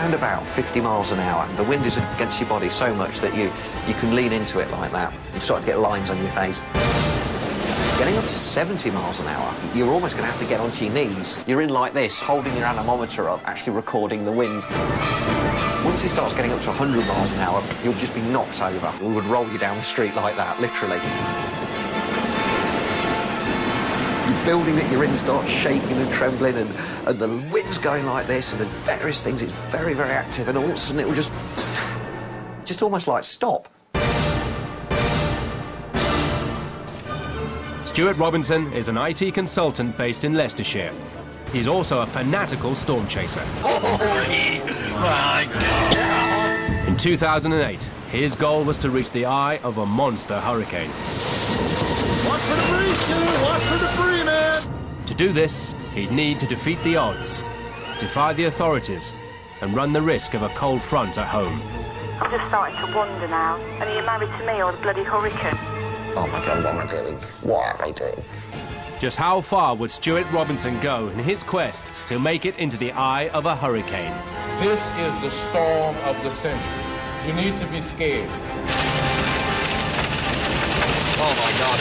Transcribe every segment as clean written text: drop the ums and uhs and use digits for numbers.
around about 50 miles an hour. The wind is against your body so much that you can lean into it like that. You start to get lines on your face. Getting up to 70 miles an hour, you're almost going to have to get onto your knees. You're in like this, holding your anemometer up, actually recording the wind. Once it starts getting up to 100 miles an hour, you'll just be knocked over. We would roll you down the street like that, literally. The building that you're in starts shaking and trembling, and the wind's going like this, and there's various things. It's very, very active, and all of a sudden it will just almost like stop. Stuart Robinson is an IT consultant based in Leicestershire. He's also a fanatical storm chaser. In 2008, his goal was to reach the eye of a monster hurricane. Watch for the breeze, Stuart! Watch for the breeze, man! To do this, he'd need to defeat the odds, defy the authorities, and run the risk of a cold front at home. I'm just starting to wonder now. And are you married to me or the bloody hurricane? Oh my God, what am I doing? What am I doing? Just how far would Stuart Robinson go in his quest to make it into the eye of a hurricane? This is the storm of the century. You need to be scared. Oh my God.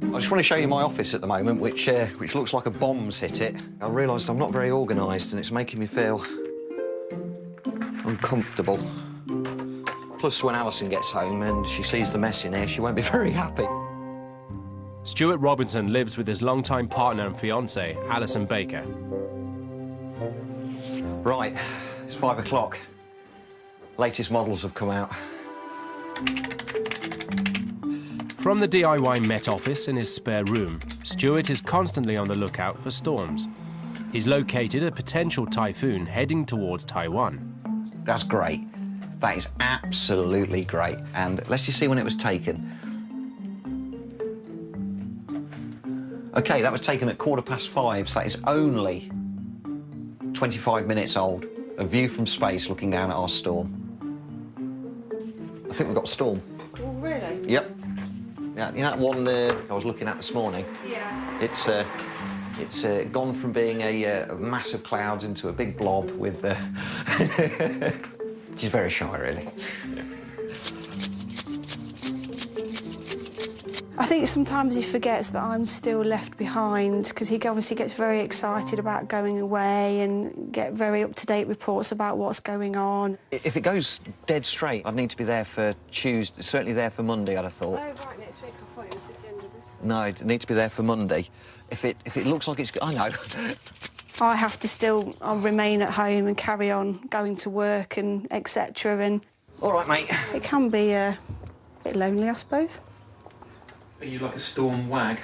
I just want to show you my office at the moment, which looks like a bomb's hit it. I realised I'm not very organised, and it's making me feel uncomfortable. Plus, when Alison gets home and she sees the mess in here, she won't be very happy. Stuart Robinson lives with his longtime partner and fiancée, Alison Baker. Right, it's 5 o'clock. Latest models have come out. From the DIY Met office in his spare room, Stuart is constantly on the lookout for storms. He's located a potential typhoon heading towards Taiwan. That's great. That is absolutely great. And let's just see when it was taken. OK, that was taken at 5:15, so that is only 25 minutes old. A view from space looking down at our storm. I think we've got a storm. Oh, really? Yep. Yeah, you know that one I was looking at this morning? Yeah. It's gone from being a mass of clouds into a big blob with... She's very shy, really. I think sometimes he forgets that I'm still left behind, because he obviously gets very excited about going away and get very up-to-date reports about what's going on. If it goes dead straight, I'd need to be there for Tuesday, certainly there for Monday, I'd have thought. Oh, right, next week. I thought it was at the end of this week. No, I'd need to be there for Monday. If it looks like it's... I know. I have to still remain at home and carry on going to work and etc. And all right, mate. It can be a bit lonely, I suppose. Are you like a storm wag?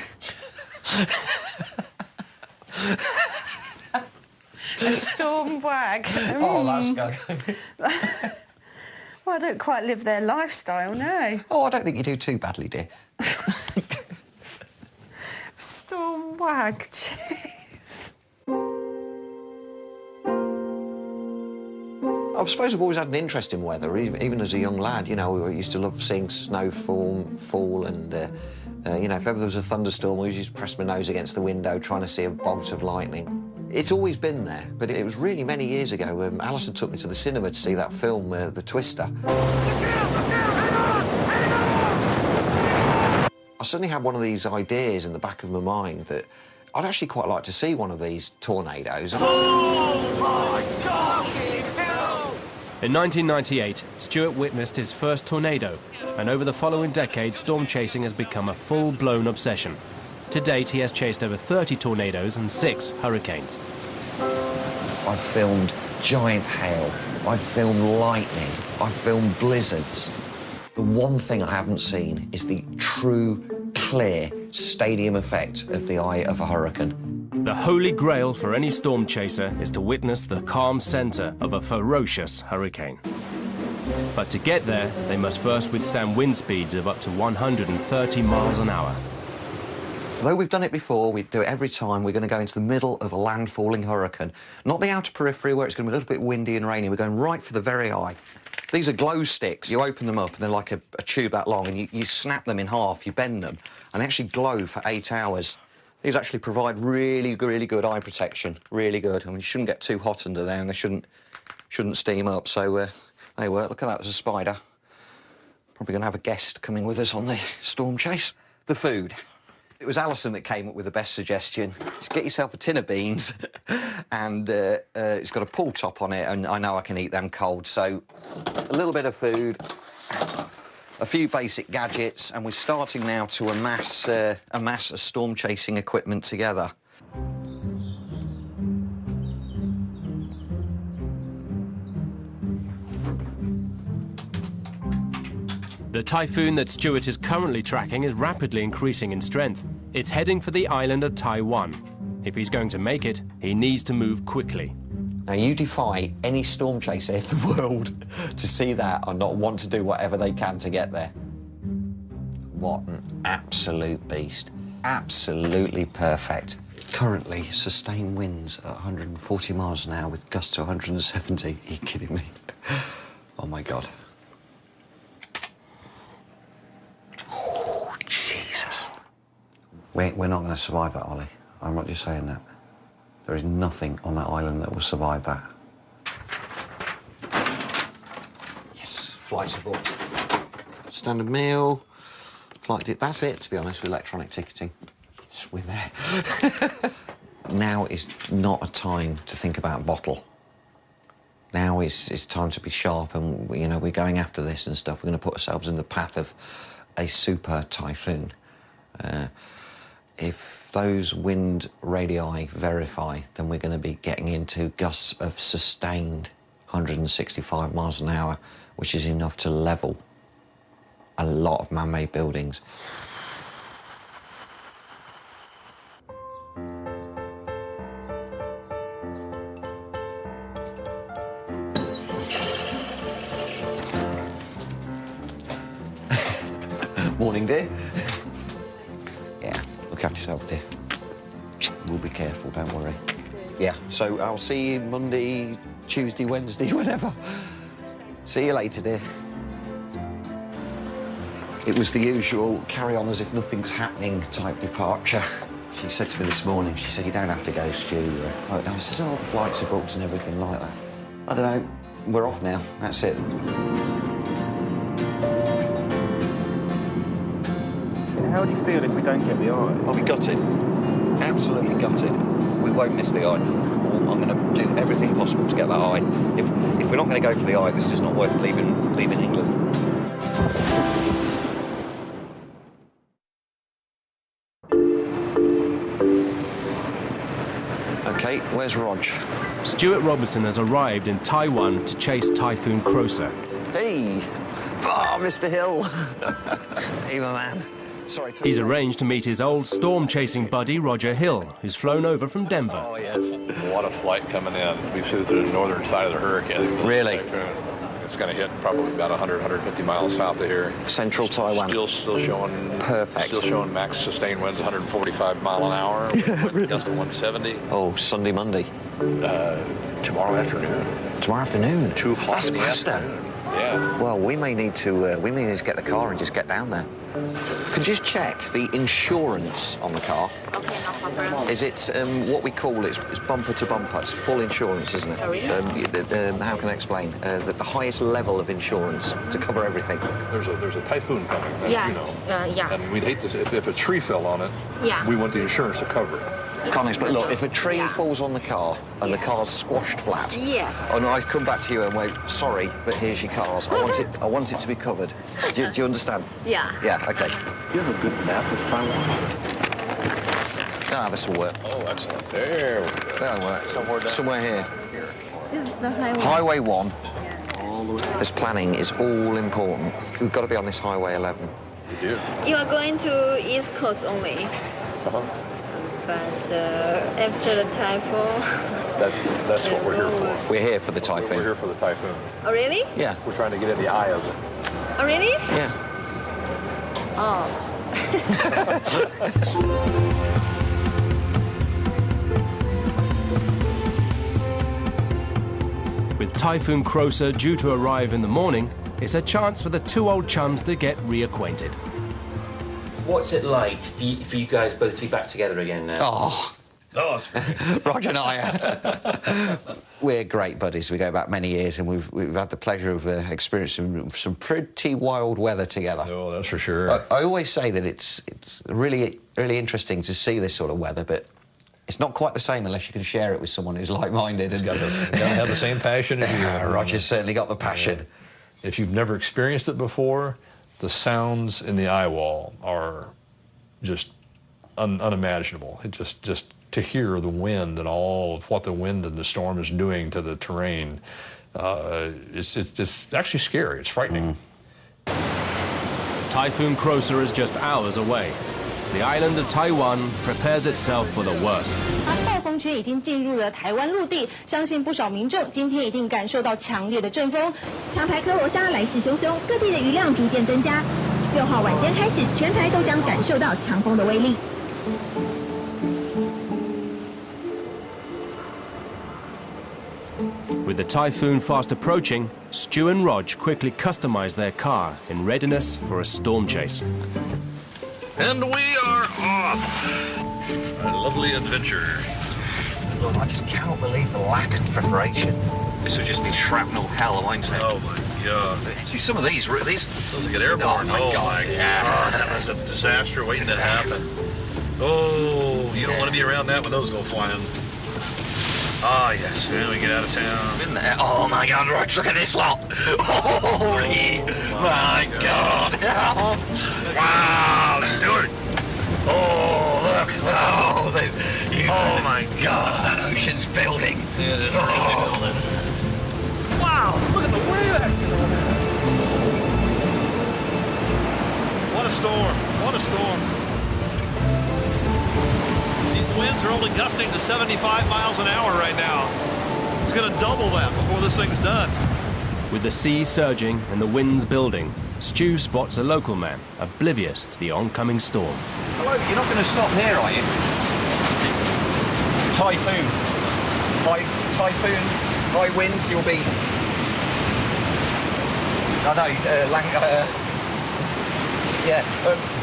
A storm wag. Oh, that's good. Well, I don't quite live their lifestyle, no. Oh, I don't think you do too badly, dear. Storm wag, jeez. I suppose I've always had an interest in weather, even as a young lad. You know, I used to love seeing snow fall and, you know, if ever there was a thunderstorm, I used to press my nose against the window trying to see a bolt of lightning. It's always been there, but it was really many years ago. Alison took me to the cinema to see that film, The Twister. I suddenly had one of these ideas in the back of my mind that I'd actually quite like to see one of these tornadoes. Oh, my God! In 1998, Stuart witnessed his first tornado, and over the following decade, storm chasing has become a full-blown obsession. To date, he has chased over 30 tornadoes and 6 hurricanes. I've filmed giant hail, I've filmed lightning, I've filmed blizzards. The one thing I haven't seen is the true, clear stadium effect of the eye of a hurricane. The holy grail for any storm chaser is to witness the calm center of a ferocious hurricane. But to get there, they must first withstand wind speeds of up to 130 miles an hour. Though we've done it before, we do it every time, we're going to go into the middle of a landfalling hurricane. Not the outer periphery where it's going to be a little bit windy and rainy. We're going right for the very eye. These are glow sticks. You open them up and they're like a tube that long, and you snap them in half, you bend them, and they actually glow for 8 hours. These actually provide really good eye protection. Really good. I mean, you shouldn't get too hot under there, and they shouldn't steam up. So they work. Look at that, there's a spider. Probably going to have a guest coming with us on the storm chase. The food. It was Alison that came up with the best suggestion. Just get yourself a tin of beans, and it's got a pull top on it, and I know I can eat them cold. So a little bit of food, a few basic gadgets, and we're starting now to amass a storm chasing equipment together. The typhoon that Stuart is currently tracking is rapidly increasing in strength. It's heading for the island of Taiwan. If he's going to make it, he needs to move quickly. Now, you defy any storm chaser in the world to see that and not want to do whatever they can to get there. What an absolute beast. Absolutely perfect. Currently, sustained winds at 140 miles an hour with gusts to 170. Are you kidding me? Oh, my God. We're not going to survive that, Ollie. I'm not just saying that. There is nothing on that island that will survive that. Yes, flights are booked. Standard meal, flight... That's it, to be honest, with electronic ticketing. Yes, we're there. Now is not a time to think about bottle. Now is time to be sharp, and, you know, we're going after this and stuff. We're going to put ourselves in the path of a super typhoon. If those wind radii verify, then we're going to be getting into gusts of sustained 165 miles an hour, which is enough to level a lot of man-made buildings. Morning, dear. Look after yourself, dear. We'll be careful, don't worry. Yeah, so I'll see you Monday, Tuesday, Wednesday, whenever. See you later, dear. It was the usual carry on as if nothing's happening type departure. She said to me this morning, she said, you don't have to go, Stu. I said, oh, the flights are booked and everything like that. I don't know, we're off now, that's it. How do you feel if we don't get the eye? I'll be gutted. Absolutely gutted. We won't miss the eye. I'm going to do everything possible to get that eye. If we're not going to go for the eye, this is not worth leaving England. OK, where's Rog? Stuart Robinson has arrived in Taiwan to chase Typhoon Croser. Hey! Oh, Mr. Hill! Hey, my man. Sorry, He's arranged to meet his old storm-chasing buddy, Roger Hill, who's flown over from Denver. Oh, yes. What a flight coming in. We flew through the northern side of the hurricane. Really? Typhoon. It's going to hit probably about 100, 150 miles south of here. Central Taiwan. Still showing... Perfect. Still showing max sustained winds 145 mile an hour. Really? Gust of 170. Oh, Sunday, Monday. Tomorrow afternoon. Tomorrow afternoon? 2 o'clock That's in the faster. afternoon. Yeah. Well, we may need to get the car and just get down there. Could you just check the insurance on the car? Okay, no problem. Is it what we call it's bumper to bumper? It's full insurance, isn't it? Sorry? How can I explain? The highest level of insurance to cover everything. There's a typhoon coming, as Yeah. you know. Yeah. And we'd hate to if a tree fell on it. Yeah. We want the insurance to cover it. Can't explain. Look, if a tree Yeah. falls on the car and the car's squashed flat, Yes. and I come back to you and wait, sorry, but here's your cars. I want it to be covered. Do you understand? Yeah. Yeah. Okay. Do you have a good map of Taiwan? Ah, this will work. Oh, excellent. There we go. That'll work. Somewhere here. This is the highway. Highway 1. This planning is all important. We've got to be on this Highway 11. We do. You are going to East Coast only, but after the typhoon... That's what we're here for. We're here for the typhoon. We're here for the typhoon. Oh, really? Yeah. We're trying to get in the eye of it. Oh, really? Yeah. Oh. With Typhoon Croser due to arrive in the morning, it's a chance for the two old chums to get reacquainted. What's it like for you guys both to be back together again now? Oh, it's great. Roger and I, we're great buddies. We go back many years, and we've had the pleasure of experiencing some pretty wild weather together. Oh, that's for sure. I always say that it's really interesting to see this sort of weather, but it's not quite the same unless you can share it with someone who's like-minded. You gotta have the same passion as you. Roger's certainly got the passion. Yeah. If you've never experienced it before, the sounds in the eyewall are just unimaginable. It just to hear the wind and all of what the wind and the storm is doing to the terrain, it's actually scary. It's frightening. Typhoon Croser is just hours away. The island of Taiwan prepares itself for the worst. 暴风圈已经进入了台湾陆地，相信不少民众今天一定感受到强烈的阵风。强台科罗莎来势汹汹，各地的雨量逐渐增加。6号晚间开始，全台都将感受到强风的威力。 With the typhoon fast approaching, Stu and Rog quickly customize their car in readiness for a storm chase. And we are off. A lovely adventure. Look, I just cannot believe the lack of preparation. This would just be shrapnel hell, won't it? Oh my God. See, some of these... Those get airborne. Oh my God. That was a disaster waiting to happen. Oh, you don't want to be around that when those go flying. Ah, yes. Then we get out of town. Isn't there? Oh my God, Rog, look at this lot. Holy my God. Wow, let's do it. Oh, look. Oh, Oh my God. That ocean's building. Yeah, it is really building. Wow, look at the wave action on that. What a storm. What a storm. These winds are only gusting to 75 miles an hour right now. It's going to double that before this thing's done. With the sea surging and the winds building, Stu spots a local man, oblivious to the oncoming storm. Hello, you're not going to stop here, are you? Typhoon. High winds, you'll be...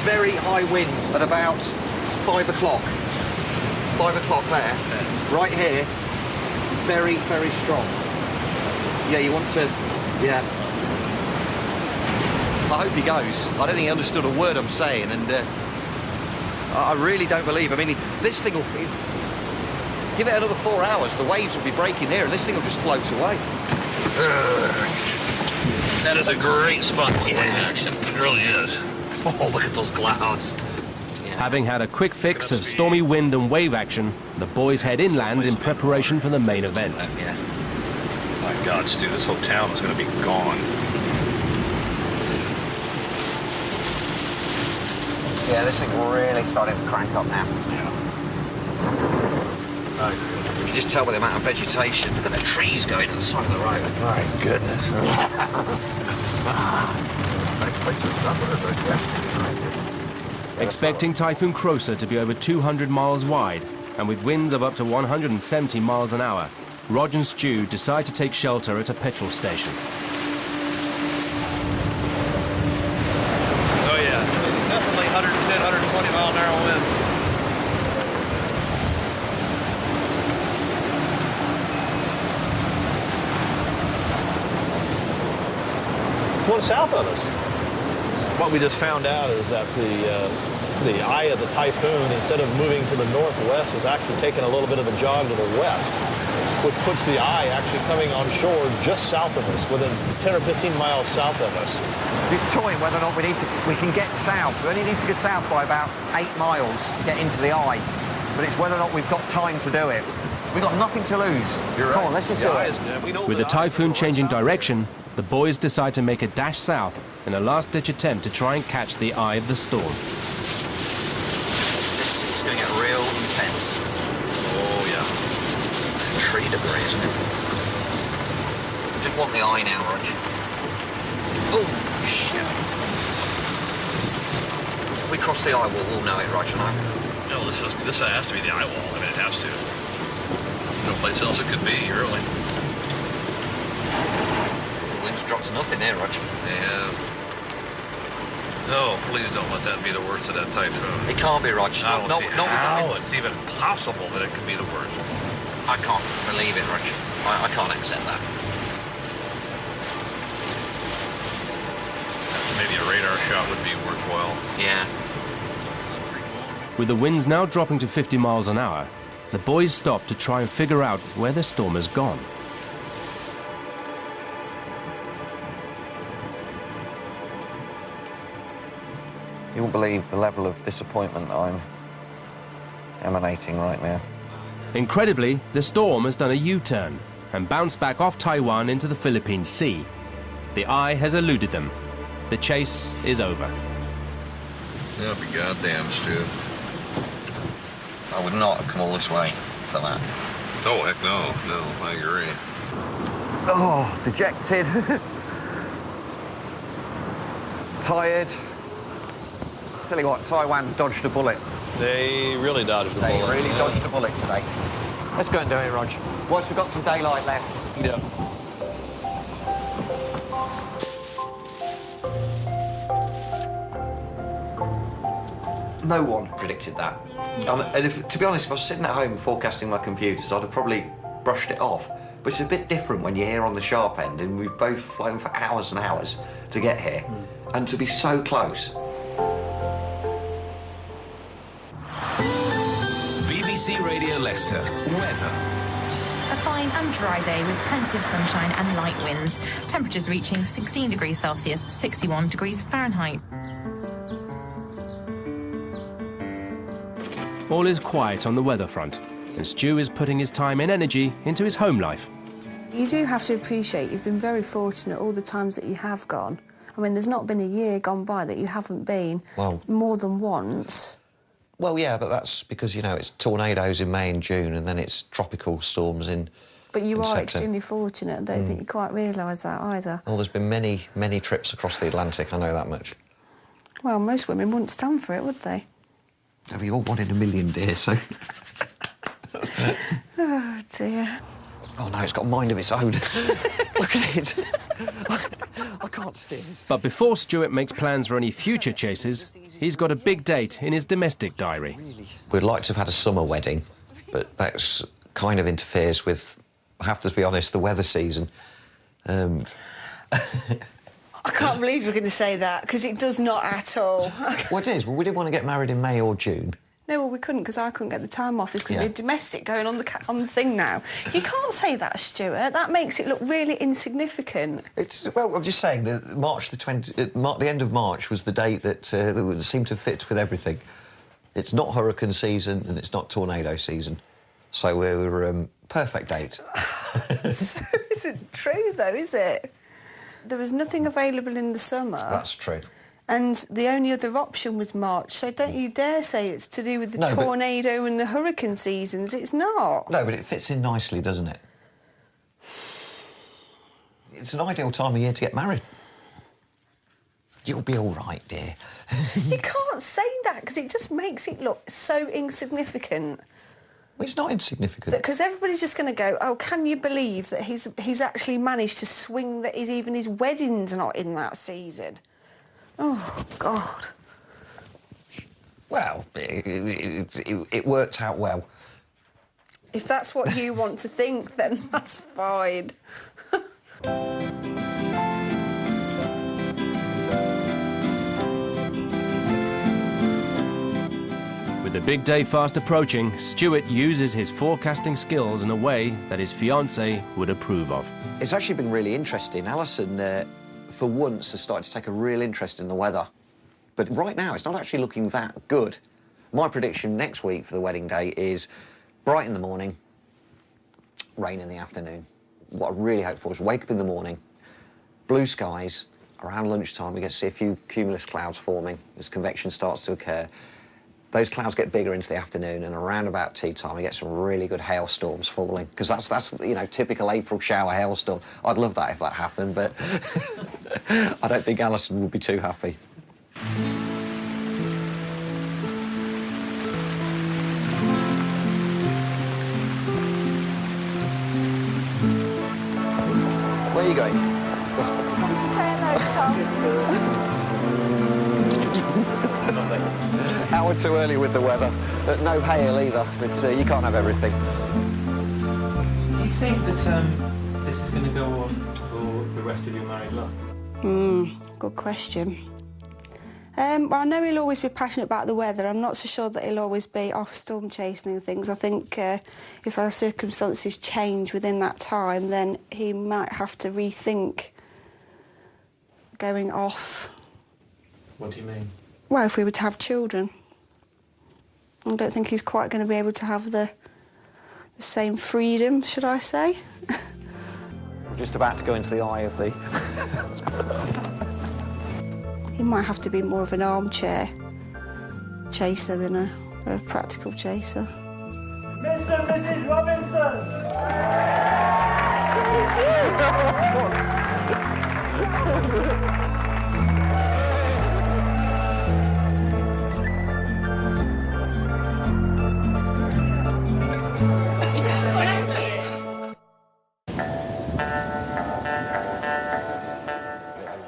very high wind at about 5 o'clock. 5 o'clock there. Right here, very strong. Yeah, you want to... Yeah. I hope he goes. I don't think he understood a word I'm saying, and I really don't believe. I mean, this thing will... Give it another 4 hours, the waves will be breaking here, and this thing will just float away. That is a great spot for wave action. It really is. Oh, look at those clouds. Having had a quick fix of stormy wind and wave action, the boys head inland in preparation for the main event. Yeah. My God, Stu, this whole town is going to be gone. Yeah, this thing really starting to crank up now. You can just tell by the amount of vegetation. Look at the trees going to the side of the road. My goodness. Expecting Typhoon Croser to be over 200 miles wide, and with winds of up to 170 miles an hour, Rog and Stu decide to take shelter at a petrol station. Oh, yeah. Definitely 110, 120 mile an hour wind. One south of us. What we just found out is that the eye of the typhoon, instead of moving to the northwest, is actually taking a little bit of a jog to the west, which puts the eye actually coming on shore just south of us, within 10 or 15 miles south of us. He's toying whether or not we can get south. We only need to get south by about 8 miles to get into the eye. But it's whether or not we've got time to do it. We've got nothing to lose. You're right. Come on, let's just do it. With the typhoon changing direction, the boys decide to make a dash south in a last-ditch attempt to try and catch the eye of the storm. This is going to get real intense. Oh, yeah. Tree debris, isn't it? Just want the eye now, Rog. Oh, shit. we cross the eyewall, we'll know it, Roger. No, this has to be the eyewall. I mean, it has to. No place else it could be, really. The wind's dropped to nothing here, Roger. Yeah. No, please don't let that be the worst of that typhoon. It can't be, Roger. I don't see how with the wind. it's even possible that it could be the worst. I can't believe it, Roger. I can't accept that. Maybe a radar shot would be worthwhile. Yeah. With the winds now dropping to 50 miles an hour, the boys stop to try and figure out where the storm has gone. You won't believe the level of disappointment I'm emanating right now. Incredibly, the storm has done a U-turn and bounced back off Taiwan into the Philippine Sea. The eye has eluded them. The chase is over. I'll be goddamn, Stu. I would not have come all this way for that. Oh, heck no. No, I agree. Oh, dejected. Tired. Tell you what, Taiwan dodged a bullet. They really dodged a bullet. They really dodged a bullet today. Let's go and do it, Roger. Once we've got some daylight left. Yeah. No one predicted that. And to be honest, if I was sitting at home forecasting my computers, I'd have probably brushed it off. But it's a bit different when you're here on the sharp end and we've both flown for hours and hours to get here. And to be so close. BBC Radio Leicester. Weather. A fine and dry day with plenty of sunshine and light winds. Temperatures reaching 16 degrees Celsius, 61 degrees Fahrenheit. All is quiet on the weather front, and Stu is putting his time and energy into his home life. You do have to appreciate you've been very fortunate all the times that you have gone. I mean, there's not been a year gone by that you haven't been more than once. Well, yeah, but that's because, you know, it's tornadoes in May and June and then it's tropical storms in But you are September. extremely fortunate. I don't think you quite realise that either. Well, there's been many, many trips across the Atlantic, I know that much. Well, most women wouldn't stand for it, would they? We all one in a million, dear, so... Oh, dear. Oh, no, it's got a mind of its own. Look at it. I can't steer this. But before Stuart makes plans for any future chases, he's got a big date in his domestic diary. We'd like to have had a summer wedding, but that kind of interferes with, I have to be honest, the weather season. I can't believe you're going to say that, because it does not at all. Well, it is. Well, we didn't want to get married in May or June. No, well, we couldn't, because I couldn't get the time off. There's going to be a domestic going on the thing now. You can't say that, Stuart. That makes it look really insignificant. Well, I'm just saying that March the 20th, the end of March was the date that seemed to fit with everything. It's not hurricane season and it's not tornado season. So we were perfect date. So isn't true, though, is it? There was nothing available in the summer. That's true. And the only other option was March, so don't you dare say it's to do with the tornado and the hurricane seasons. It's not. No, but it fits in nicely, doesn't it? It's an ideal time of year to get married. You'll be all right, dear. You can't say that, because it just makes it look so insignificant. Well, it's not insignificant. Because everybody's just going to go, oh, can you believe that he's actually managed to swing that even his wedding's not in that season? Oh, God. Well, it worked out well. If that's what you want to think, then that's fine. With the big day fast approaching, Stuart uses his forecasting skills in a way that his fiancée would approve of. It's actually been really interesting. Alison, for once, has started to take a real interest in the weather. But right now, it's not actually looking that good. My prediction next week for the wedding day is bright in the morning, rain in the afternoon. What I really hope for is wake up in the morning, blue skies. Around lunchtime, we get to see a few cumulus clouds forming as convection starts to occur. Those clouds get bigger into the afternoon, and around about tea time, we get some really good hailstorms falling, because that's you know, typical April shower hailstorm. I'd love that if that happened, but I don't think Alison would be too happy. Where are you going? Hour too early with the weather. No hail either, but you can't have everything. Do you think that this is going to go on for the rest of your married life? Good question. Well, I know he'll always be passionate about the weather. I'm not so sure that he'll always be off storm chasing and things. I think if our circumstances change within that time, then he might have to rethink going off. What do you mean? Well, if we were to have children. I don't think he's quite going to be able to have the same freedom, should I say. We're just about to go into the eye of the... He might have to be more of an armchair chaser than a practical chaser. Mr. and Mrs. Robinson!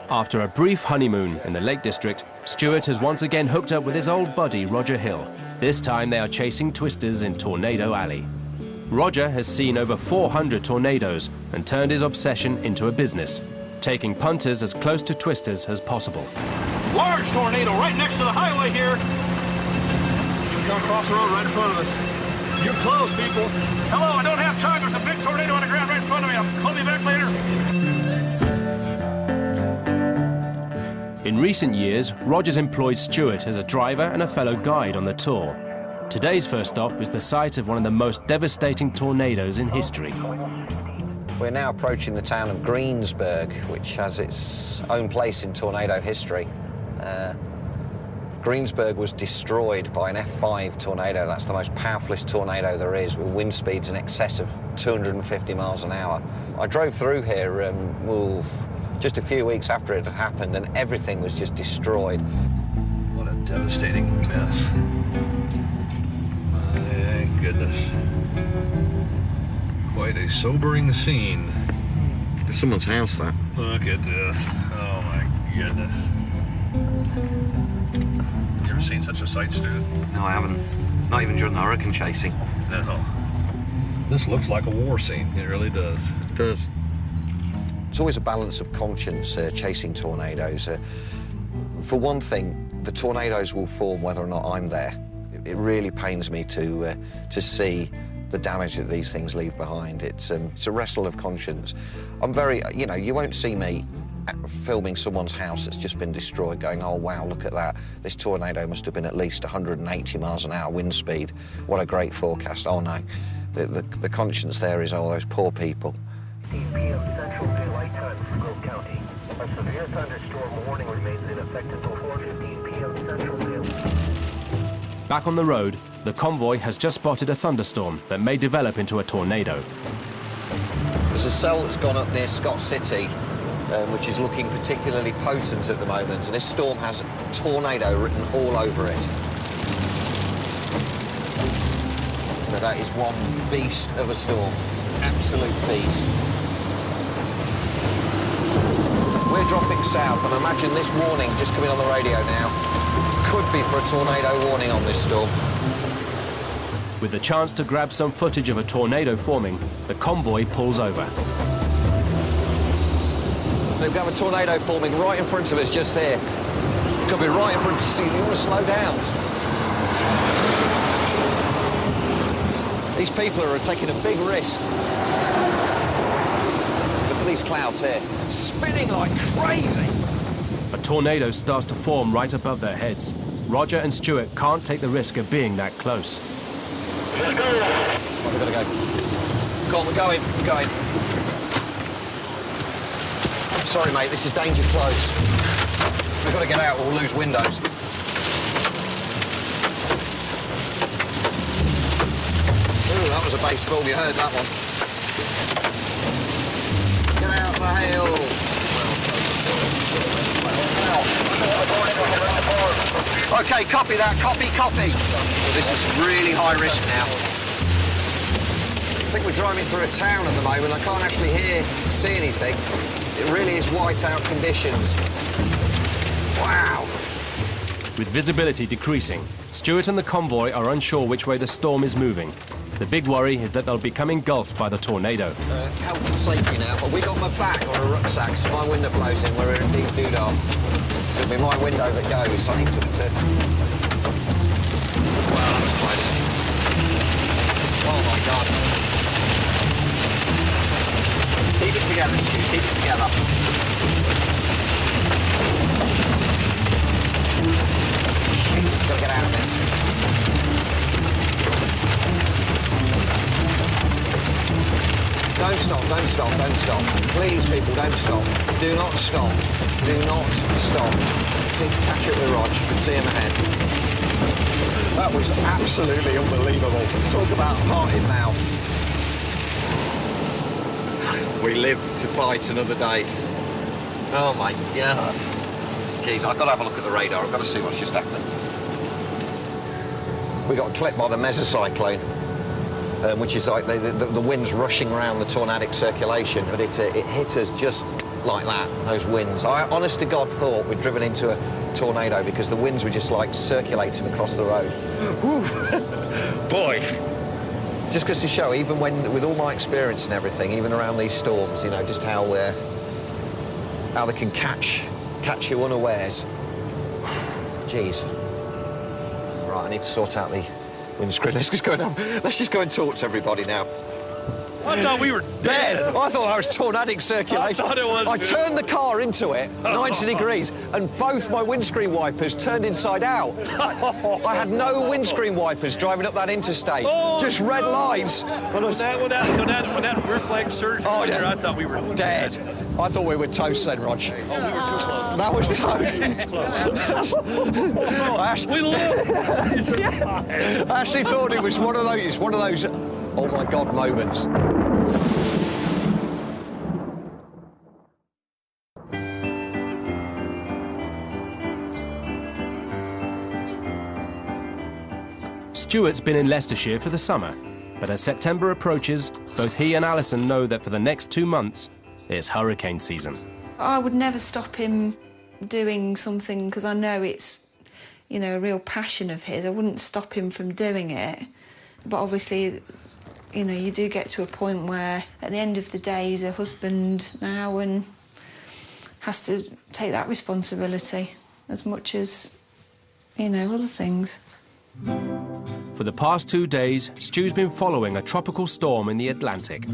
After a brief honeymoon in the Lake District, Stuart has once again hooked up with his old buddy Roger Hill. This time they are chasing twisters in Tornado Alley. Roger has seen over 400 tornadoes and turned his obsession into a business, taking punters as close to twisters as possible. Large tornado right next to the highway here. We're going across the road right in front of us. You're close, people. Hello, I don't have time. There's a big tornado on the ground right in front of me. I'll call you back later. In recent years, Roger's employed Stuart as a driver and a fellow guide on the tour. Today's first stop is the site of one of the most devastating tornadoes in history. We're now approaching the town of Greensburg, which has its own place in tornado history. Greensburg was destroyed by an F5 tornado. That's the most powerfulest tornado there is, with wind speeds in excess of 250 miles an hour. I drove through here just a few weeks after it had happened, and everything was just destroyed. What a devastating mess. My goodness. Quite a sobering scene. It's someone's house, that. Look at this. Oh my goodness. You ever seen such a sight, Stu? No, I haven't. Not even during the hurricane chasing. No. This looks like a war scene. It really does. It does. It's always a balance of conscience chasing tornadoes. For one thing, the tornadoes will form whether or not I'm there. It really pains me to see the damage that these things leave behind. It's a wrestle of conscience. I'm very, you won't see me filming someone's house that's just been destroyed going, oh, wow, look at that. This tornado must have been at least 180 miles an hour wind speed. What a great forecast. Oh, no. The conscience there is, oh, those poor people. 15 p.m. Central Daylight Time, Scroll County. A severe thunderstorm warning remains in effect until 4:15 p.m. Central Daylight. Back on the road, the convoy has just spotted a thunderstorm that may develop into a tornado. There's a cell that's gone up near Scott City, which is looking particularly potent at the moment, and this storm has tornado written all over it. But that is one beast of a storm. Absolute beast. We're dropping south, and imagine this warning just coming on the radio now could be for a tornado warning on this storm. With the chance to grab some footage of a tornado forming, the convoy pulls over. We've got a tornado forming right in front of us just here. Could be right in front of you. You want to slow down. These people are taking a big risk. Look at these clouds here, spinning like crazy. A tornado starts to form right above their heads. Roger and Stuart can't take the risk of being that close. Let's go. Right, we've got to go. Go on, we're going, we're going. Sorry, mate, this is danger close. We've got to get out or we'll lose windows. Ooh, that was a base storm, you heard that one. Get out of the hail. OK, copy that, copy. Well, this is really high risk now. I think like we're driving through a town at the moment. I can't actually see anything. It really is whiteout conditions. Wow. With visibility decreasing, Stuart and the convoy are unsure which way the storm is moving. The big worry is that they'll become engulfed by the tornado. Health and safety now. Have we got my bag or a rucksack? So my window blows in, we're in deep doodah. It'll be my window that goes. I need to... Wow, that was close. Oh, my God. Keep it together, Stu. Keep it together. Shit, gotta get out of this. Don't stop, don't stop, don't stop. Please, people, don't stop. Do not stop. Do not stop. Just need to catch up with Rog and see him ahead. That was absolutely unbelievable. Talk about heart in mouth. We live to fight another day. Oh, my God. Jeez, I've got to have a look at the radar. I've got to see what's just happened. We got clipped by the mesocyclone. Which is like the wind's rushing around the tornadic circulation, but it hit us just like that, those winds. I, honest to God, thought we'd driven into a tornado because the winds were just like circulating across the road. Whew. Boy, just goes to show, even when, with all my experience and everything, even around these storms, you know, just how they can catch you unawares. Jeez. Right, I need to sort out the windscreen. Let's just go and talk to everybody now. I thought we were dead. I thought I was tornadic circulation. I thought it was. I turned the car into it, 90 degrees, and both my windscreen wipers turned inside out. I had no windscreen wipers driving up that interstate. Oh, just red lights. When that reflex surge there, I thought we were dead. I thought we were toast then, Rog. Oh, we were too close. That was toast. We live. I actually thought it was one of those, oh my God, moments. Stuart's been in Leicestershire for the summer, but as September approaches, both he and Alison know that for the next 2 months, it's hurricane season. I would never stop him doing something because I know it's, you know, a real passion of his. I wouldn't stop him from doing it. But obviously, you know, you do get to a point where at the end of the day he's a husband now and has to take that responsibility as much as, you know, other things. For the past 2 days, Stu's been following a tropical storm in the Atlantic.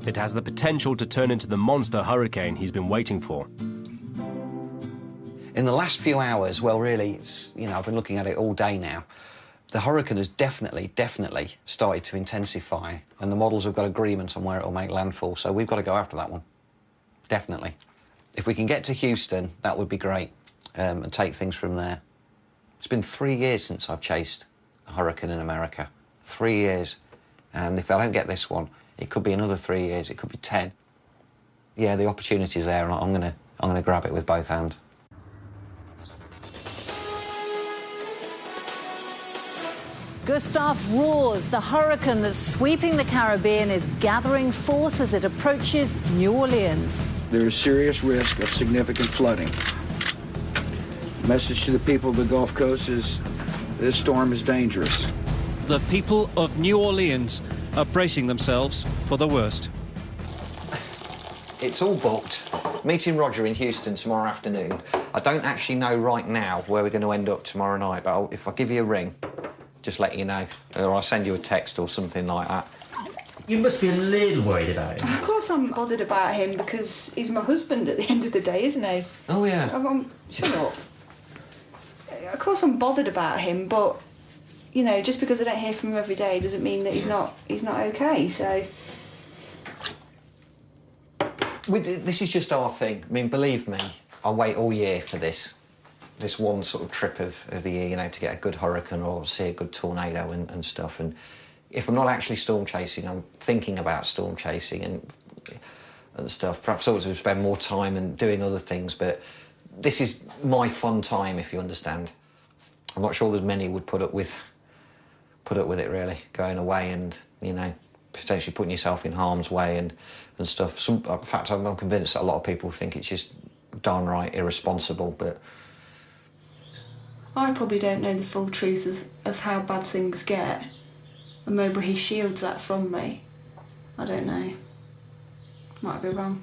It has the potential to turn into the monster hurricane he's been waiting for. In the last few hours, well, really, it's, you know, I've been looking at it all day now. The hurricane has definitely started to intensify, and the models have got agreement on where it will make landfall, so we've got to go after that one. Definitely. If we can get to Houston, that would be great, and take things from there. It's been 3 years since I've chased a hurricane in America. 3 years. And if I don't get this one, it could be another 3 years, it could be 10. Yeah, the opportunity's there, and I'm gonna grab it with both hands. Gustav roars. The hurricane that's sweeping the Caribbean is gathering force as it approaches New Orleans. There is serious risk of significant flooding. Message to the people of the Gulf Coast is this storm is dangerous. The people of New Orleans are bracing themselves for the worst. It's all booked. Meeting Roger in Houston tomorrow afternoon. I don't actually know right now where we're going to end up tomorrow night, but if I give you a ring, just let you know, or I'll send you a text or something like that. You must be a little worried about him. Of course I'm bothered about him because he's my husband at the end of the day, isn't he? Oh, yeah. Shut up. Of course I'm bothered about him, but, you know, just because I don't hear from him every day doesn't mean that he's not okay, so... This is just our thing. I mean, believe me, I wait all year for this one sort of trip of the year, you know, to get a good hurricane or see a good tornado and stuff. And if I'm not actually storm chasing, I'm thinking about storm chasing and stuff. Perhaps I ought to spend more time and doing other things, but this is my fun time, if you understand. I'm not sure there's many would put up with it, really, going away and, you know, potentially putting yourself in harm's way and stuff. In fact, I'm convinced that a lot of people think it's just downright irresponsible, but... I probably don't know the full truth of how bad things get, and maybe he shields that from me. I don't know. Might be wrong.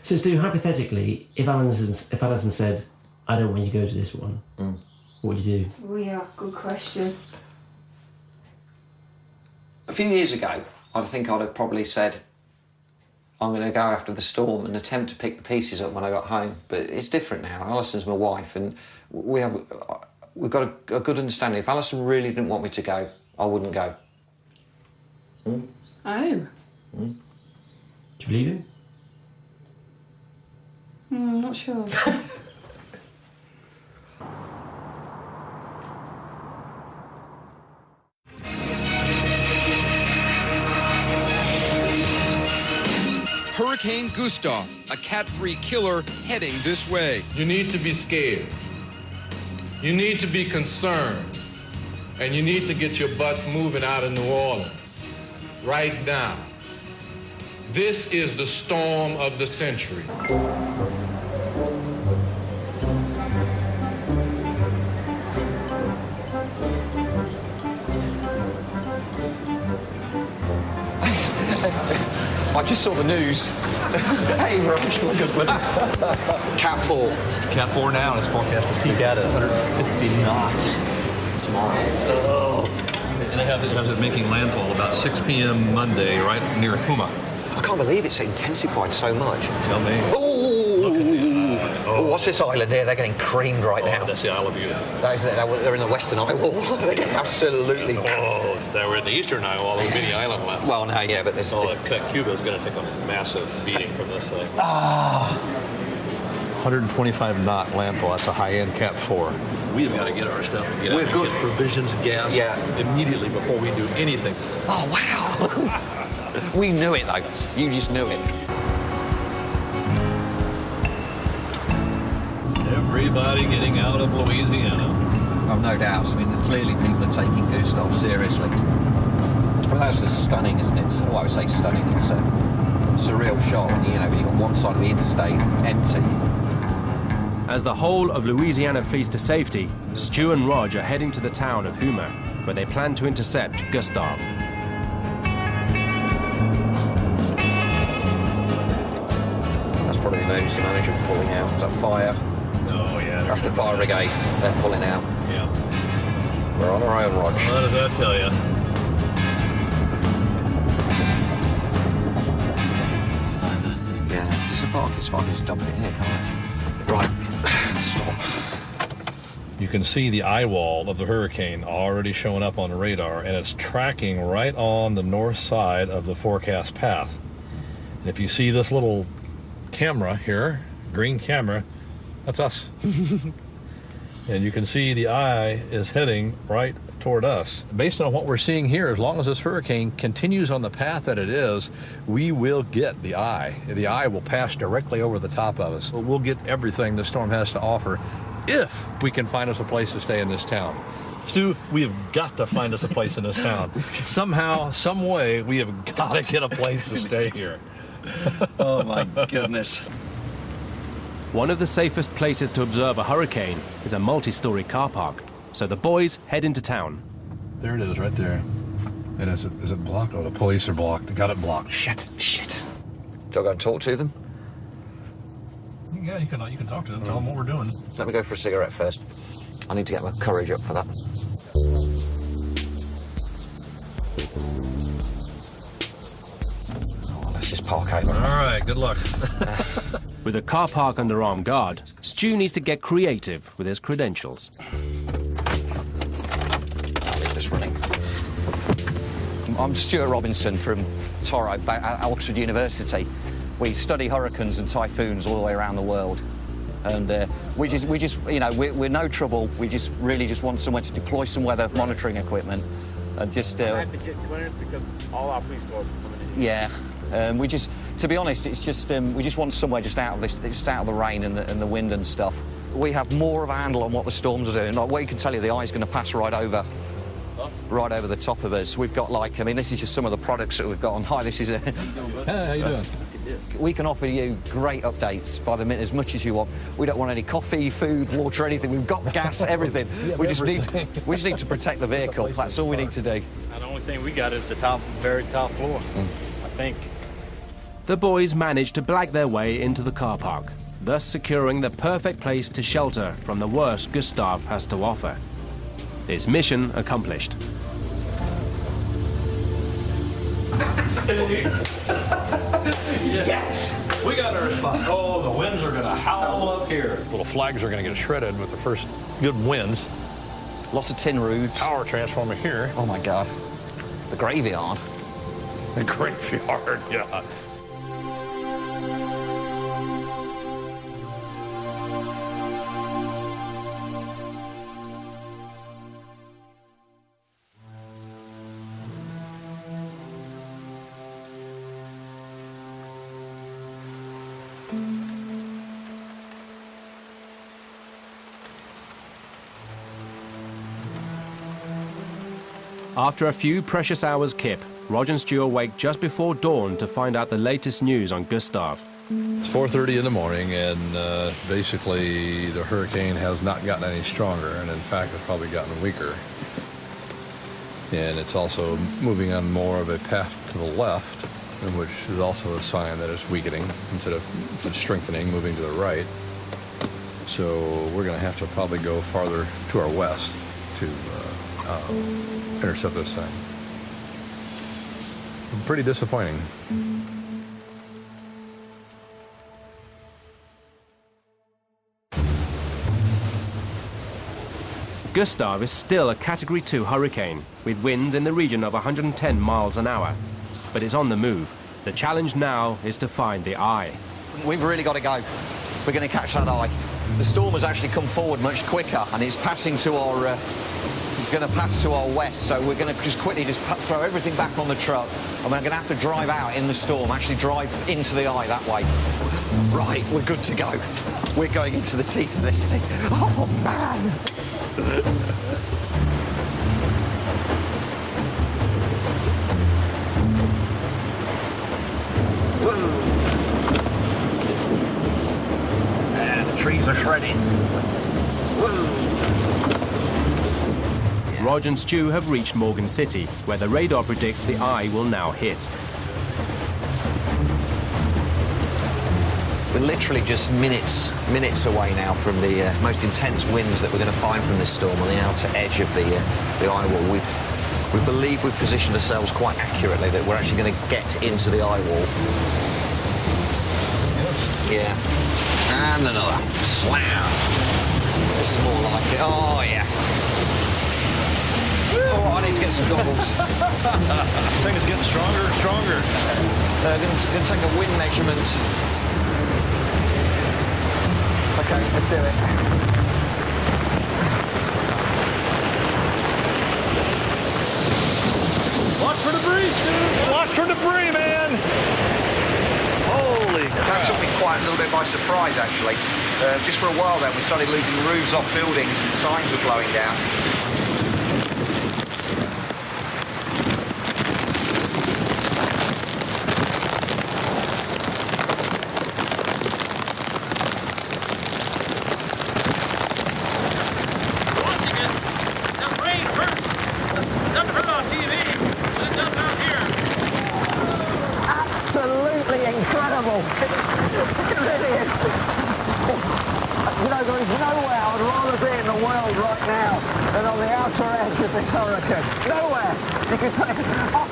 So, Stu, hypothetically, if Alison said, I don't want you to go to this one, what would you do? Oh yeah, good question. A few years ago, I think I'd have probably said, I'm going to go after the storm and attempt to pick the pieces up when I got home. But it's different now. Alison's my wife, and we've got a good understanding. If Alison really didn't want me to go, I wouldn't go. Oh. Do you believe him? I'm not sure. Hurricane Gustav, a Cat 3 killer heading this way. You need to be scared. You need to be concerned. And you need to get your butts moving out of New Orleans right now. This is the storm of the century. I just saw the news. Hey, Raj, good one. Cat 4. Cat 4 now, and it's forecast to peak out at 150 knots tomorrow. Oh. And it has it making landfall about 6 p.m. Monday, right near Huma. I can't believe it's intensified so much. Tell me. Oh, what's this island here? They're getting creamed right now. That's the Isle of Youth. They're in the western eyewall. They're getting absolutely... Oh, they were in the eastern eyewall. There's a mini island left. Well, no, yeah, but there's... Cuba is going to take a massive beating from this thing. 125 knot landfall. That's a high-end Cat 4. We've got to get our stuff and get out and get provisions and gas immediately before we do anything. Oh, wow. We knew it, though. You just knew it. Everybody getting out of Louisiana. I've no doubts. I mean, clearly people are taking Gustav seriously. Well, that's just stunning, isn't it? Well, I would say stunning. It's a real shot when you've got one side of the interstate empty. As the whole of Louisiana flees to safety, Stu and Rog are heading to the town of Huma, where they plan to intercept Gustav. That's probably the emergency management pulling out. Is that fire? Oh, yeah. That's the fire brigade. They're pulling out. Yeah. We're on our own, Rog. What does that tell you? Yeah, it's a park. It's fine. Just dump it here, can't I? Right. Stop. You can see the eyewall of the hurricane already showing up on the radar, and it's tracking right on the north side of the forecast path. And if you see this little camera here, green camera, that's us. And you can see the eye is heading right toward us. Based on what we're seeing here, as long as this hurricane continues on the path that it is, we will get the eye. The eye will pass directly over the top of us. We'll get everything the storm has to offer if we can find us a place to stay in this town. Stu, we have got to find us a place in this town. Somehow, some way, we have got to get a place to stay here. Oh my goodness. One of the safest places to observe a hurricane is a multi-story car park. So the boys head into town. There it is, right there. And is it blocked? Oh, the police are blocked. They got it blocked. Shit. Do I go and talk to them? Yeah, you can talk to them. Tell them what we're doing. Let me go for a cigarette first. I need to get my courage up for that. Oh, let's just park over. All right, good luck. With a car park under armed guard, Stu needs to get creative with his credentials. Just running. I'm Stuart Robinson from Oxford University. We study hurricanes and typhoons all the way around the world. And we just, we're no trouble. We really just want somewhere to deploy some weather monitoring equipment. And just... I have to get clearance because all our police cars are coming in. Yeah. To be honest, it's just we just want somewhere just out of the rain and the wind and stuff. We have more of a handle on what the storms are doing. Like, what you can tell you, the eye's going to pass right over right over the top of us. We've got like, I mean, this is just some of the products that we've got on. Hi, this is a... Hey, how you doing? We can offer you great updates by the minute, as much as you want. We don't want any coffee, food, water, anything. We've got gas, everything. we just need to protect the vehicle. That's all we need to do. The only thing we got is the very top floor, I think. The boys managed to blag their way into the car park, thus securing the perfect place to shelter from the worst Gustav has to offer. Its mission accomplished. Yes! We got our spot. Oh, the winds are going to howl up here. Little flags are going to get shredded with the first good winds. Lots of tin roofs. Power transformer here. Oh my God. The graveyard. The graveyard, yeah. After a few precious hours kip, Roger and Stu awake just before dawn to find out the latest news on Gustav. It's 4:30 in the morning, and basically the hurricane has not gotten any stronger, and in fact it's probably gotten weaker. And it's also moving on more of a path to the left, which is also a sign that it's weakening instead of strengthening, moving to the right. So we're going to have to probably go farther to our west to intercept this thing. Pretty disappointing. Gustav is still a Category 2 hurricane, with winds in the region of 110 miles an hour. But it's on the move. The challenge now is to find the eye. We've really got to go if we're going to catch that eye. The storm has actually come forward much quicker, and it's passing to our... going to pass to our west, so we're going to just quickly throw everything back on the truck, and we're going to have to drive out in the storm, actually drive into the eye that way. Right, we're good to go. We're going into the teeth of this thing. Oh, man! And the trees are shredding. Roger and Stu have reached Morgan City, where the radar predicts the eye will now hit. We're literally just minutes away now from the most intense winds that we're going to find from this storm on the outer edge of the eye wall. We believe we've positioned ourselves quite accurately, that we're actually going to get into the eye wall. Yeah. And another. Slam. This is more like it. Oh, yeah. Oh, I need to get some goggles. This thing is getting stronger and stronger. Going to take a wind measurement. Okay, let's do it. Watch for debris, Stu! Watch for debris, man! Holy crap. That took me quite a little bit by surprise, actually. Just for a while then, we started losing roofs off buildings and signs were blowing down.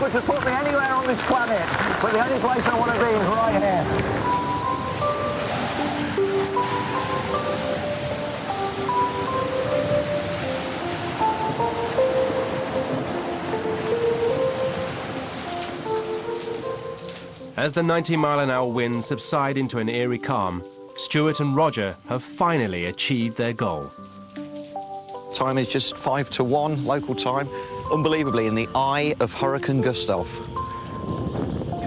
To put me anywhere on this planet, but the only place I want to be is right here. As the 90-mile-an-hour winds subside into an eerie calm, Stuart and Roger have finally achieved their goal. Time is just 5 to 1 local time. Unbelievably, in the eye of Hurricane Gustav.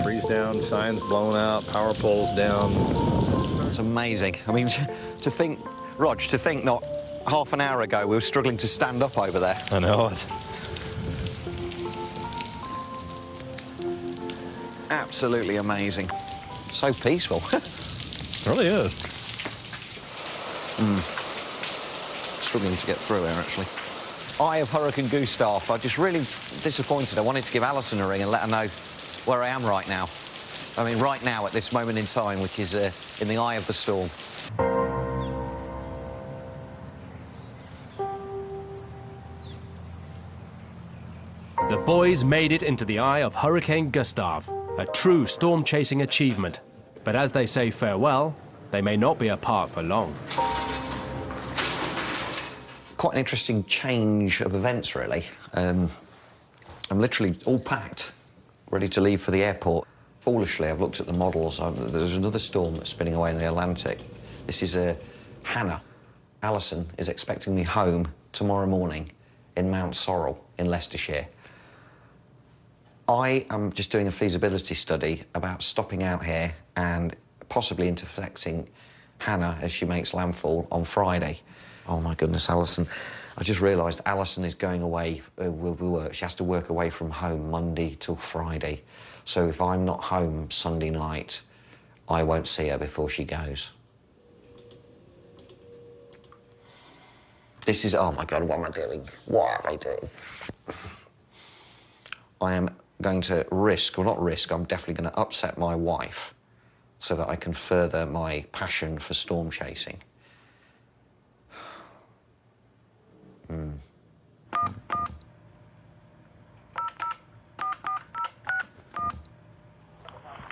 Trees down, signs blown out, power poles down. It's amazing. I mean, to think, Rog, not half an hour ago we were struggling to stand up over there. I know it. absolutely amazing. So peaceful. It really is. Struggling to get through here, actually. Eye of Hurricane Gustav. I'm just really disappointed. I wanted to give Alison a ring and let her know where I am right now. I mean, right now, at this moment in time, which is in the eye of the storm. The boys made it into the eye of Hurricane Gustav, a true storm-chasing achievement. But as they say farewell, they may not be apart for long. Quite an interesting change of events, really. I'm literally all packed, ready to leave for the airport. Foolishly, I've looked at the models. There's another storm that's spinning away in the Atlantic. This is Hannah. Alison is expecting me home tomorrow morning in Mount Sorrel in Leicestershire. I am just doing a feasibility study about stopping out here and possibly intercepting Hannah as she makes landfall on Friday. Oh, my goodness, Alison. I just realised Alison is going away with work. She has to work away from home Monday till Friday. So if I'm not home Sunday night, I won't see her before she goes. This is... Oh, my God, what am I doing? What am I doing? I am going to risk, well, not risk, I'm definitely going to upset my wife so that I can further my passion for storm chasing.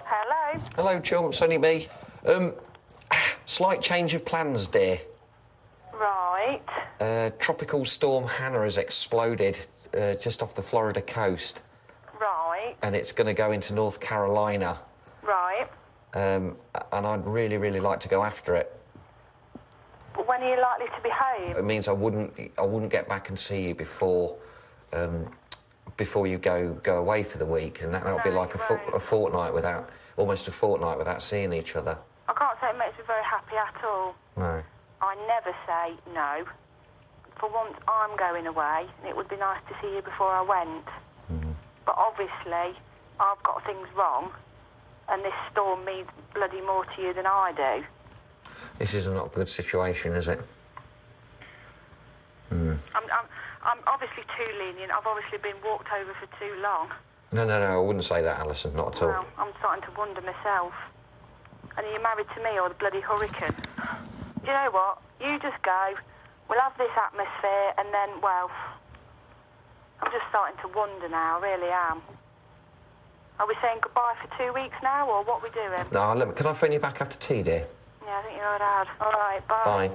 Hello? Hello, chum, it's only me. Slight change of plans, dear. Right. Tropical storm Hannah has exploded just off the Florida coast. Right. And it's going to go into North Carolina. Right. And I'd really, really like to go after it. But when are you likely to be home? It means I wouldn't get back and see you before you go away for the week, and that'll be like a fortnight without, almost a fortnight without seeing each other. I can't say it makes me very happy at all. No. I never say no. For once, I'm going away, and it would be nice to see you before I went. But obviously, I've got things wrong, and this storm means bloody more to you than I do. This is not a good situation, is it? I'm obviously too lenient. I've obviously been walked over for too long. No, I wouldn't say that, Alison, not at all. Well, I'm starting to wonder myself. And are you married to me or the bloody hurricane? Do you know what? You just go. We'll have this atmosphere, and then, well, I'm just starting to wonder now, I really am. Are we saying goodbye for 2 weeks now, or what are we doing? No, can I phone you back after tea, dear? Yeah, I think you're allowed. All right, bye. Bye.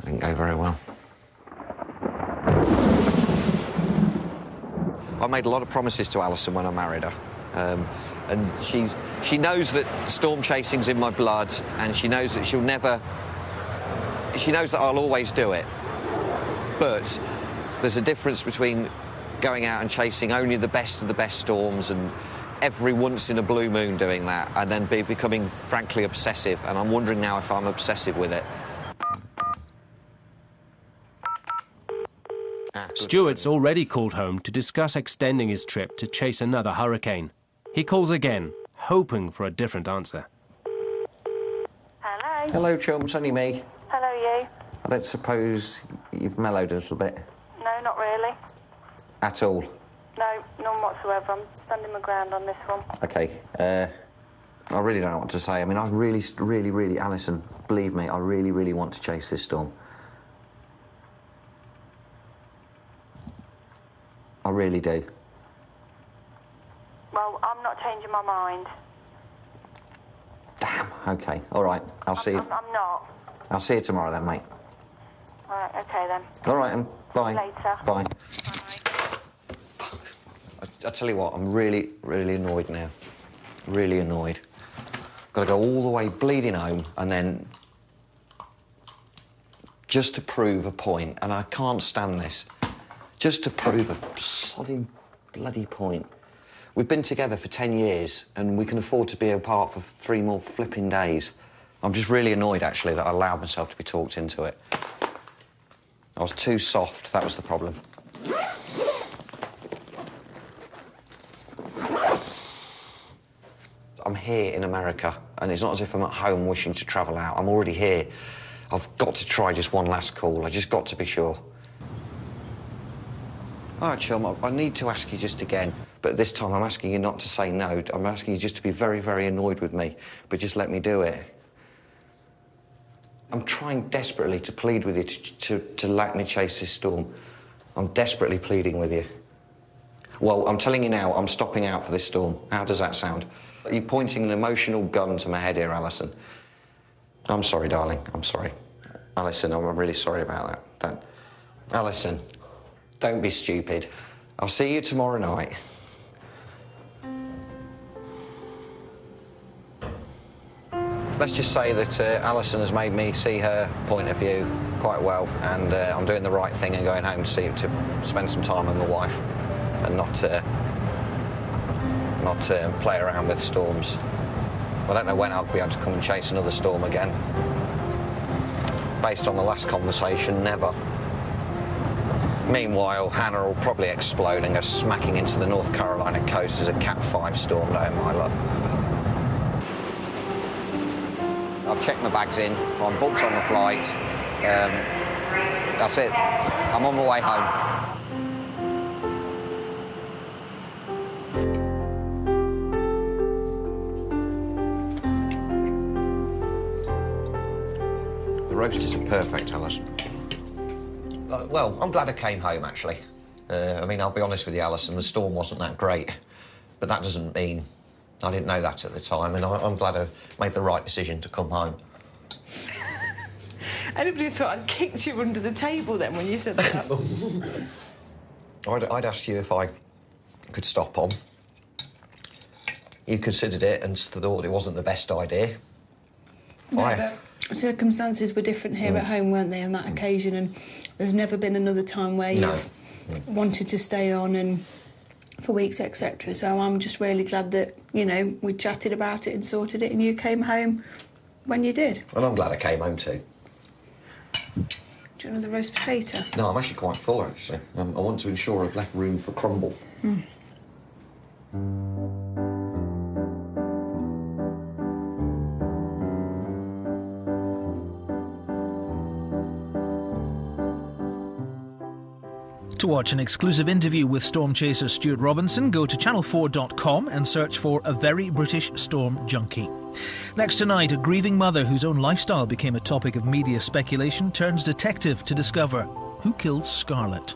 Didn't go very well. I made a lot of promises to Alison when I married her. And she knows that storm chasing's in my blood, and she knows that she'll never... She knows that I'll always do it. But there's a difference between going out and chasing only the best of the best storms and every once in a blue moon doing that, and then becoming frankly obsessive. And I'm wondering now if I'm obsessive with it. Stuart's already called home to discuss extending his trip to chase another hurricane. He calls again, hoping for a different answer. Hello? Hello, chum, it's only me. Hello, you. I don't suppose you've mellowed a little bit? No, not really. At all? No, none whatsoever. I'm standing my ground on this one. OK, I really don't know what to say. I mean, I really, Alison, believe me, I really want to chase this storm. I really do. Well, I'm not changing my mind. Damn, OK, all right, I'll see you. I'm not. I'll see you tomorrow then, mate. All right, OK then. All right, and bye. Later. Bye. I tell you what, I'm really annoyed now. Really annoyed. Got to go all the way bleeding home and then just to prove a point, and I can't stand this. Just to prove a sodding bloody point. We've been together for 10 years and we can afford to be apart for 3 more flipping days. I'm just really annoyed, actually, that I allowed myself to be talked into it. I was too soft, that was the problem. I'm here in America, and it's not as if I'm at home wishing to travel out. I'm already here. I've got to try just one last call. I just got to be sure. All right, chum, I need to ask you just again, but this time I'm asking you not to say no. I'm asking you just to be very, very annoyed with me, but just let me do it. I'm trying desperately to plead with you to let me chase this storm. I'm desperately pleading with you. Well, I'm telling you now, I'm stopping out for this storm. How does that sound? You're pointing an emotional gun to my head here, Alison. I'm sorry, darling. I'm sorry. Alison, I'm really sorry about that. Alison, don't be stupid. I'll see you tomorrow night. Let's just say that Alison has made me see her point of view quite well, and I'm doing the right thing and going home to spend some time with my wife and not play around with storms. I don't know when I'll be able to come and chase another storm again. Based on the last conversation, never. Meanwhile, Hannah will probably explode and go smacking into the North Carolina coast as a Cat 5 storm, knowing my luck. I've checked my bags in, I'm booked on the flight. That's it. I'm on my way home. The roasters are perfect, Alison. Well, I'm glad I came home, actually. I mean, I'll be honest with you, Alison, the storm wasn't that great. But that doesn't mean... I didn't know that at the time, and I'm glad I made the right decision to come home. Anybody thought I'd kicked you under the table then when you said that? I'd asked you if I could stop on. You considered it and thought it wasn't the best idea. No, but circumstances were different here at home, weren't they, on that occasion, and there's never been another time where you've wanted to stay on and for weeks, etc. So I'm just really glad that, you know, we chatted about it and sorted it and you came home when you did. And I'm glad I came home too. Do you want another roast potato? No, I'm actually quite full, actually. I want to ensure I've left room for crumble. To watch an exclusive interview with storm chaser Stuart Robinson, go to channel4.com and search for A Very British Storm Junkie. Next tonight, a grieving mother whose own lifestyle became a topic of media speculation turns detective to discover who killed Scarlett.